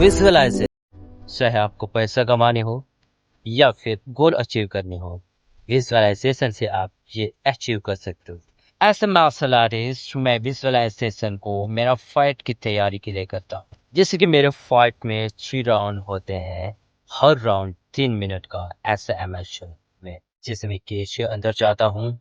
Visualisation, चाहे आपको पैसा कमाने हो या फिर गोल अचीव करने हो, विजुअलाइजेशन से आप ये अचीव कर सकते हो। एज ए मार्शल आर्टिस्ट मैं विजुअलाइजेशन को मेरा फाइट की तैयारी के लिए करता हूँ। जैसे कि मेरे फाइट में 3 राउंड होते हैं, हर राउंड 3 मिनट का। ऐसे एमेचर में जैसे मैं केज के अंदर जाता हूँ,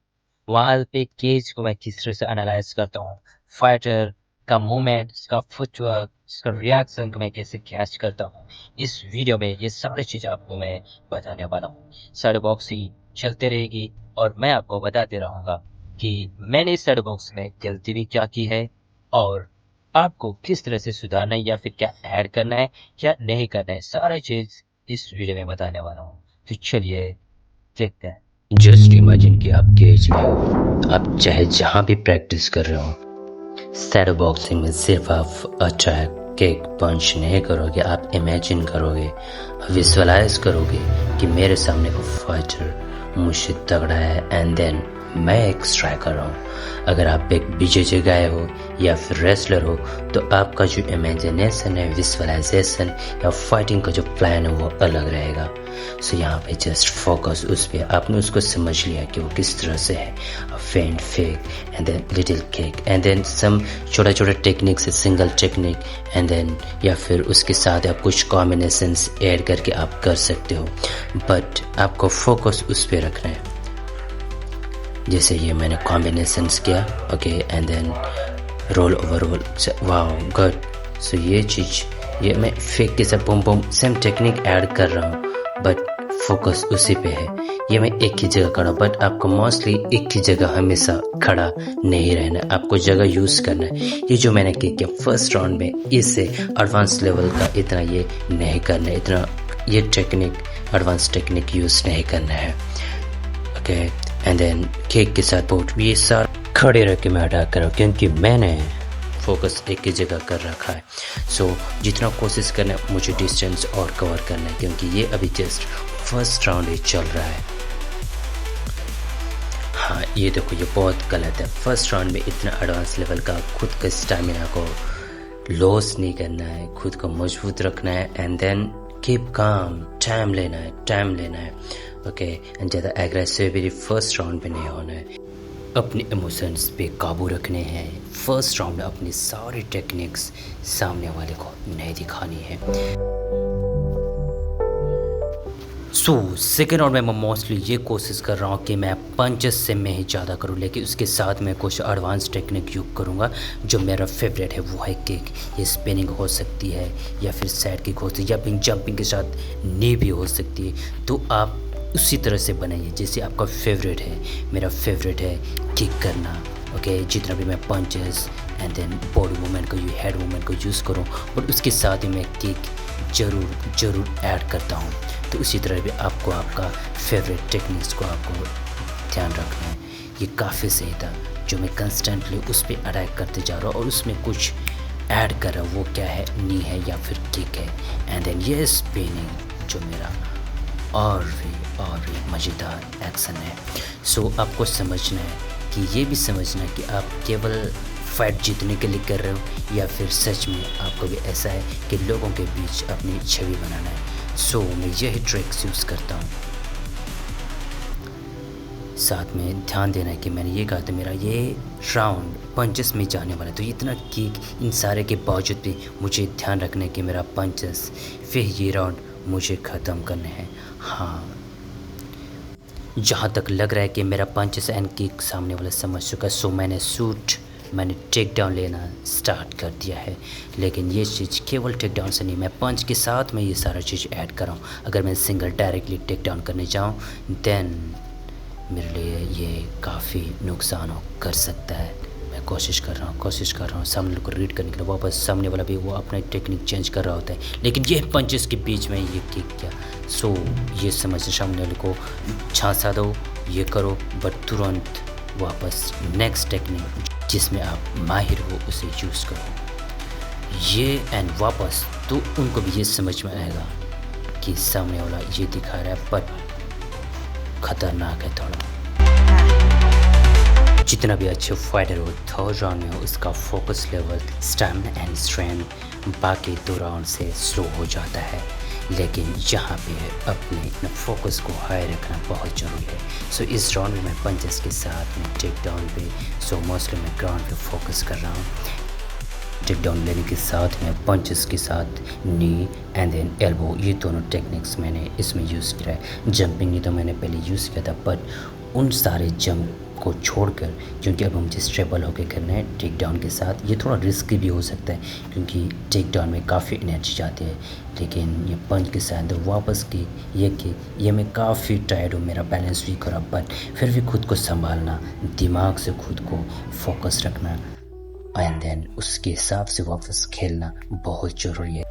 वहां पे केज को मैं किस तरह से एनालाइज करता हूँ, फाइटर का मूवमेंट, उसका फुटवर्क, उसका रिएक्शन को मैं कैसे कैच करता हूँ। इस वीडियो में ये सारी चीज़ आपको मैं बताने वाला हूँ। शैडो बॉक्सिंग चलते रहेगी और मैं आपको बताते रहूँगा कि मैंने इस शैडो बॉक्स में गलती भी क्या की है और आपको किस तरह से सुधारना है या फिर क्या ऐड करना है क्या नहीं करना है, सारी चीज़ इस वीडियो में बताने वाला हूँ। तो चलिए देखते हैं। जस्ट इमेजिन कि आप केज में हो, आप चाहे जहाँ भी प्रैक्टिस कर रहे हो। शैडो बॉक्सिंग में सिर्फ आप अटैक किक पंच नहीं करोगे, आप इमेजिन करोगे, विजुअलाइज करोगे कि मेरे सामने को फाइटर मुझसे तगड़ा है एंड देन मैं एक स्ट्राइकर हूँ। अगर आप एक बीजेजे गाय हो या फिर रेसलर हो तो आपका जो इमेजिनेशन है, विजुअलाइजेशन या फाइटिंग का जो प्लान है वो अलग रहेगा। सो यहाँ पे जस्ट फोकस उस पर, आपने उसको समझ लिया कि वो किस तरह से है, feint fake and then little kick and then some छोटा छोटा टेक्निक से सिंगल टेक्निक एंड देन या फिर उसके साथ आप कुछ कॉम्बिनेशंस ऐड करके आप कर सकते हो, बट आपको फोकस उस पर रखना है। जैसे ये मैंने कॉम्बिनेशंस किया, okay, and then roll over roll, wow good. So ये चीज़, ये मैं फेक के साथ बम बम सेम टेक्निक ऐड कर रहा हूँ बट फोकस उसी पे है। ये मैं एक ही जगह खड़ा हूँ बट आपको मोस्टली एक ही जगह हमेशा खड़ा नहीं रहना, आपको जगह यूज़ करना है। ये जो मैंने किया फर्स्ट राउंड में, इससे एडवांस लेवल का इतना ये नहीं करना है, इतना ये टेक्निक एडवांस टेक्निक यूज़ नहीं करना है, ओके। एंड देन केक के साथ बहुत ये सारा खड़े रह के मैं अटैक कर रहा हूँ क्योंकि मैंने फोकस एक ही जगह कर रखा है। सो जितना कोशिश करना है मुझे डिस्टेंस और कवर करना है क्योंकि ये अभी जस्ट फर्स्ट राउंड ही चल रहा है। हाँ ये देखो, ये बहुत गलत है। फर्स्ट राउंड में इतना एडवांस लेवल का खुद का स्टैमिना को लॉस नहीं करना है, खुद को मजबूत रखना है and then keep calm, time लेना है, ओके। एंड ज़्यादा एग्रेसिविटी फर्स्ट राउंड पे नहीं होना है, अपने इमोशंस पे काबू रखने हैं। फर्स्ट राउंड में अपनी सारी टेक्निक्स सामने वाले को नहीं दिखानी है। सो सेकेंड राउंड में मैं मोस्टली ये कोशिश कर रहा हूँ कि मैं पंचेस से मैं ही ज़्यादा करूँ, लेकिन उसके साथ मैं कुछ एडवांस टेक्निक यूज़ करूँगा। जो मेरा फेवरेट है वो है किक, ये स्पिनिंग हो सकती है या फिर साइड किक हो सकती है या फिर जंपिंग के साथ नी भी हो सकती है। तो आप उसी तरह से बनाइए जैसे आपका फेवरेट है। मेरा फेवरेट है किक करना, ओके। जितना भी मैं punches and then body movement को, हेड मूवमेंट को यूज़ करूँ और उसके साथ ही मैं किक ज़रूर ऐड करता हूँ। तो उसी तरह भी आपको आपका फेवरेट टेक्निक्स को आपको ध्यान रखना है। ये काफ़ी सही था जो मैं कंस्टेंटली उस पर अटैक करते जा रहा हूँ और उसमें कुछ ऐड कर रहा हूँ। वो क्या है, नी है या फिर किक है एंड देन ये स्पिनिंग जो मेरा और भी मज़ेदार एक्शन है। सो आपको समझना है कि ये भी समझना है कि आप केवल फाइट जीतने के लिए कर रहे हो या फिर सच में आपको भी ऐसा है कि लोगों के बीच अपनी छवि बनाना है। सो मैं यही ट्रिक्स यूज़ करता हूँ। साथ में ध्यान देना है कि मैंने ये कहा था मेरा ये राउंड पंचेस में जाने वाला है, तो इतना किक इन सारे के बावजूद भी मुझे ध्यान रखना है कि मेरा पंचेस फिर ये राउंड मुझे ख़त्म करने हैं। हाँ, जहाँ तक लग रहा है कि मेरा पंचेस एंड किक सामने वाला समझ चुका है, सो मैंने टेक डाउन लेना स्टार्ट कर दिया है। लेकिन ये चीज़ केवल टेक डाउन से नहीं, मैं पंच के साथ में ये सारा चीज़ ऐड कर रहा हूँ। अगर मैं सिंगल डायरेक्टली टेक डाउन करने जाऊँ देन मेरे लिए ये काफ़ी नुकसान कर सकता है। मैं कोशिश कर रहा हूँ सामने को रीड करने के लिए। वापस सामने वाला भी वो अपना टेक्निक चेंज कर रहा होता है, लेकिन ये पंचेस के बीच में ये किक किया। सो ये समझ सामने वाले को झांसा दो, ये करो, बट तुरंत वापस नेक्स्ट टेक्निक जिसमें आप माहिर हो उसे यूज़ करो। ये एंड वापस तो उनको भी ये समझ में आएगा कि सामने वाला ये दिखा रहा है बट खतरनाक है थोड़ा। जितना भी अच्छे फाइटर हो थर्ड राउंड में हो, उसका focus level, stamina and strength बाकी 2 राउंड से स्लो हो जाता है, लेकिन यहाँ पे अपने फोकस को हाई रखना बहुत ज़रूरी है। सो इस राउंड में मैं पंचेस के साथ में टेक डाउन पे, सो मोस्टली मैं ग्राउंड पे फोकस कर रहा हूँ। टेक डाउन लेने के साथ में पंचेस के साथ नी एंड देन एल्बो, ये दोनों टेक्निक्स मैंने इसमें यूज़ किया है। जंपिंग नहीं तो मैंने पहले यूज़ किया था, बट उन सारे जंप को छोड़कर, क्योंकि अब मुझे स्टेबल होकर करना है टेक डाउन के साथ। ये थोड़ा रिस्की भी हो सकता है क्योंकि टेक डाउन में काफ़ी एनर्जी जाती है, लेकिन ये पंच के साथ तो वापस की ये मैं काफ़ी टायर्ड हूँ, मेरा बैलेंस वीक हो रहा, बट फिर भी खुद को संभालना, दिमाग से खुद को फोकस रखना एंड देन उसके हिसाब से वापस खेलना बहुत ज़रूरी है।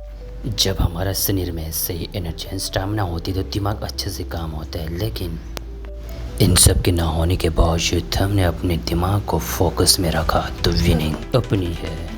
जब हमारा शरीर में सही एनर्जी एंड स्टैमिना होती है तो दिमाग अच्छे से काम होता है, लेकिन इन सब के ना होने के बावजूद हमने अपने दिमाग को फोकस में रखा तो विनिंग अपनी है।